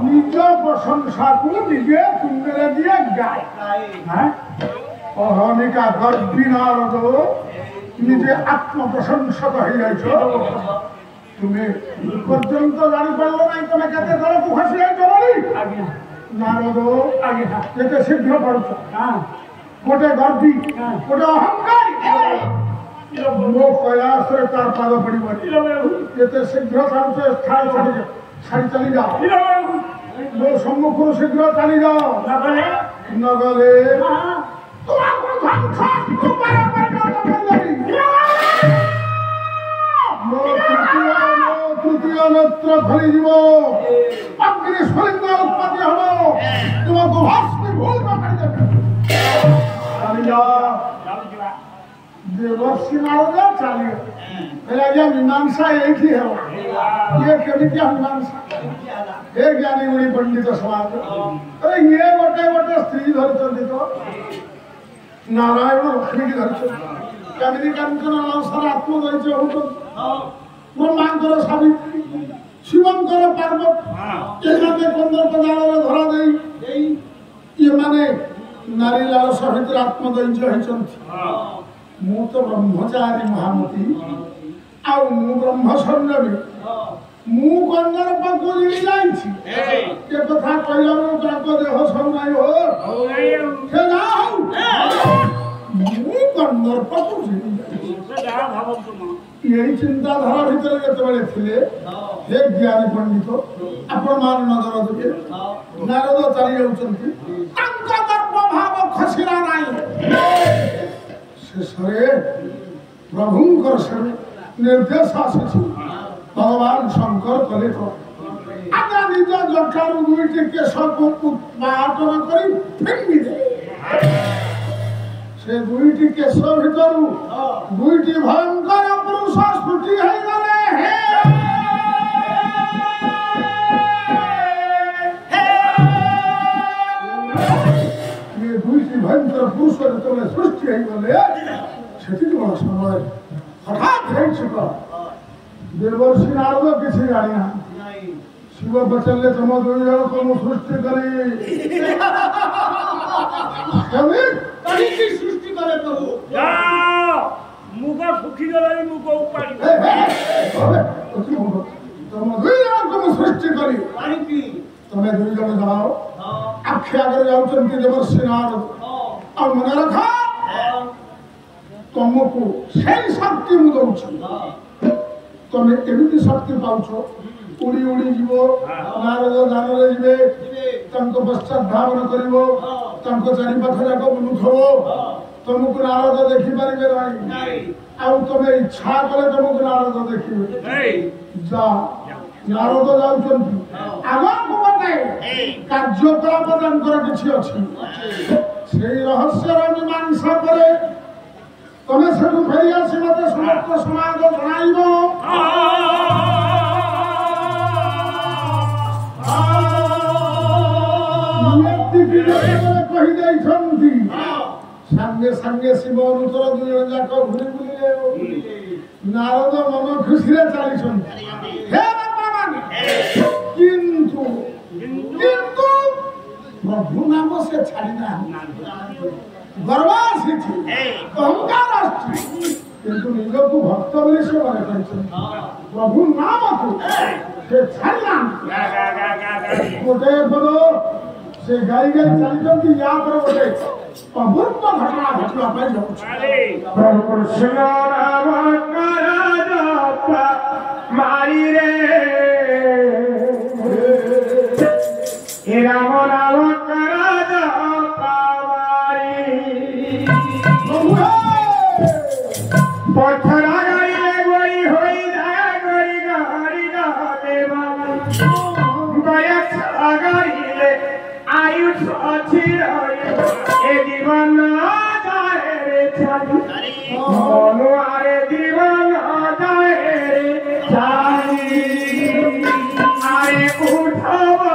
निज प्रशंसा को निजे तुंगे दिए गाय अहमिका गर्वी नारद निजे आत्म प्रशंसक हो जाए तुम्हें पर्यंत जानी पार ना तुम्हें कहते तलक खसी जाइए नारद ये शीघ्र पड़छ गोटे गर्वी गोटे अहंकारी मो कयास तार पाद पड़े शीघ्र स्थान छाड़ी चली जाओ मो सम्मुख शीघ्र चली जाओ नगले तृतीय नेत्र फली जीव अग्नि स्फुलिंग उत्पत्ति हम तुमको भस्मीभूत कर चली जाओ देवर्षि नारद चली गया मीमांसा यही है ये केमितिया मीमांसा हे ज्ञानी गुणी पंडित समाज अरे ये गोटे गोटे स्त्री धरती तो नारायण लक्ष्मी की धरती केमिति कांचन अलंकार आत्मदैर्घ्य होतो ब्रह्मांकर सावित्री शिवंकर पार्वती ये कंदर्प जाल धरा दे ये माने नारी लाल सहित आत्मदैर्घ्य होती मु तो ब्रह्मचारी महामती आउ मु ब्रह्मचर्य भी मु कंदर्प को जाइछि ये कथा कहला मु ताको देह सब नाही हो से ना हो मु कंदर्प को यही चिंताधारा भीतर जिते थे हे ज्ञानी पंडित आपण मान नजर देवे नारद चली जाऊँ खसला ना शेषे प्रभुंकर से निर्देश आसी भगवान शंकर कले आज्ञा निज जटारू दुईटी केश को उत्पादन कर फिंगी दे से दुईटी केश भीतर दुईटी भयंकर पुरुष स्फुटी है गले हे ये दुईटी भयंकर पुरुष जो सृष्टि है गले सेठी बड़ा समय हठात है चुका देवर्षि नारद किसी जानी ना शिव बचले तुम दुई जन को सृष्टि करी सृष्टि करे प्रभु मुख सुखी गले मुख उपाड़ी तुम दुई जन को सृष्टि करी तुम्हें दुई जन जाओ आखि आगे जाऊँच देवर्षि नारद और मन रखा तुमको से शक्ति मु दौच तुम्हें एमती शक्ति पाच उड़ी उड़ी जीव नारद दान जी पश्चात धावन कर चारिपाख जाक बुलुथब तुमको नारद देखिपारे ना तुम्हें इच्छा कले तुमको नारद देखिए जा नारद जाऊँ आगू गए कार्यकलाप किसी अच्छी से रहस्य मीमांसा पर तुम्हें से फेरी आसी मत समस्त समाज जन सांगे सांगे शिव अनुतर दुई जाक घूरी बुले नारद मन खुशी चली किंतु प्रभु नाम से छाड़ी ना गर्व आसी अहंकार किंतु निज को भक्त बोली से मन प्रभु नाम को से छाड़ना गोटे पद से गाई गाई चली या पर गोटे अभूत घटना घटना मारी रे राम राम पथरा गाड़िले गोई होई गोरी गाड़ी देवा बयस गाड़िले आयुष अच्छी ए जीवन जाए रे चाली मनुआरे जीवन जाए रे चाली आरे उठावा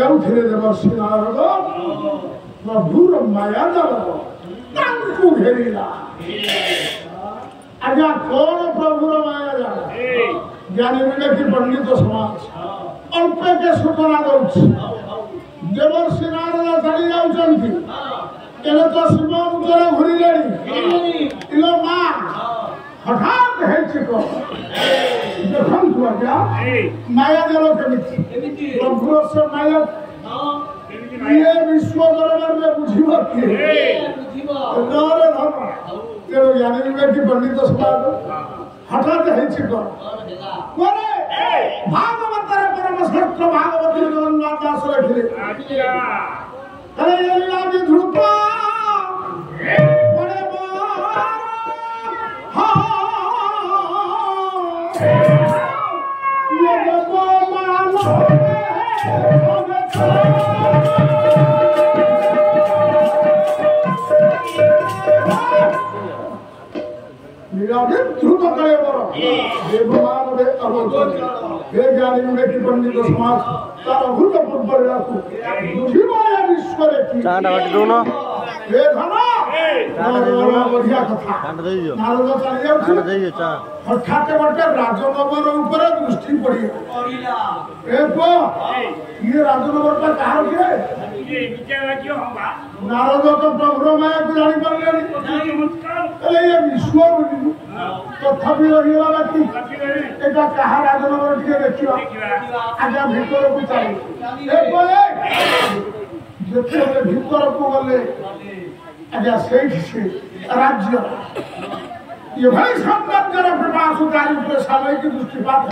ଉଠିଲେ ଦେବର୍ଷୀ ନାରଦ ପ୍ରଭୁର ମାୟା ଜାଲ ତାଙ୍କୁ ଘେରିଲା। ଆଜ୍ଞା କଣ ପ୍ରଭୁର ମାୟା ଜାଲ ଜାଣିବିଲେ କି ପଣ୍ଡିତ ସମାଜ ଅଳ୍ପକେ ସୂଚନା ଦଉଛି। ଦେବର୍ଷୀ ନାରଦ ଚାଲି ଯାଉଛନ୍ତି, ଏବେ ତ ଶିବ ଉତ୍ତର ଘୁରିଲେଣି। ଇଲୋ ମା ହଠାତ୍ ହେଇଛି କଣ ଦେଖନ୍ତୁ ଆଜ୍ଞା ମାୟା ଜାଲ କେମିତି ପ୍ରଭୁର ସେ ମାୟା ये विश्व दरबार में बुझिबा कि रे धर्म तेरो ज्ञानी विवेक की पंडित समाज हठात हेछि को बोले भागवत रे परम श्रेष्ठ भागवत जगन्नाथ दास रखिले अरे ये लीला विधृत बड़े ये जब मानो देवमानवे अवोचन हे ज्ञानी विवेकी पंडित समाज तार अभूतपूर्व लीलाକୁ ବୁଝିବାया ଈଶ୍ୱର କି ଚାଟା ବାଟି ଦଉନ हे ଧନ ବଢିଆ କଥା ନାରଦ ଚାଲି ଯାଉଛି ହଠାତ୍ ଗୋଟେ ରାଜନଗର ଉପରେ ଦୃଷ୍ଟି ପଡିଗଲା ଏ ପୁଅ ଇଏ ରାଜନଗରଟା କାହାର କିଏ ନାରଦ ତ ପ୍ରଭୁର ମାୟାକୁ ଜାଣିପାରିଲେନି ହେଲେ ଇଏ ବିଶ୍ୱ ବୁଲିଲୁ ତଥାପି ରହିଗଲା ବାକି ଏଟା କାହା ରାଜନଗର ଟିକେ ଦେଖିବା ଆଜ୍ଞା ଭିତରକୁ ଚାଲୁ ଯେତେବେଳେ ଭିତରକୁ ଗଲେ ଆଜ୍ଞା ସେଇଠି ସେ ରାଜ୍ୟ ଏଭଳି ସୌନ୍ଦର୍ଯ୍ୟର ପ୍ରକାଶ ଚାରି ଉପରେ ସାମୟିକ ଦୃଷ୍ଟିପାତ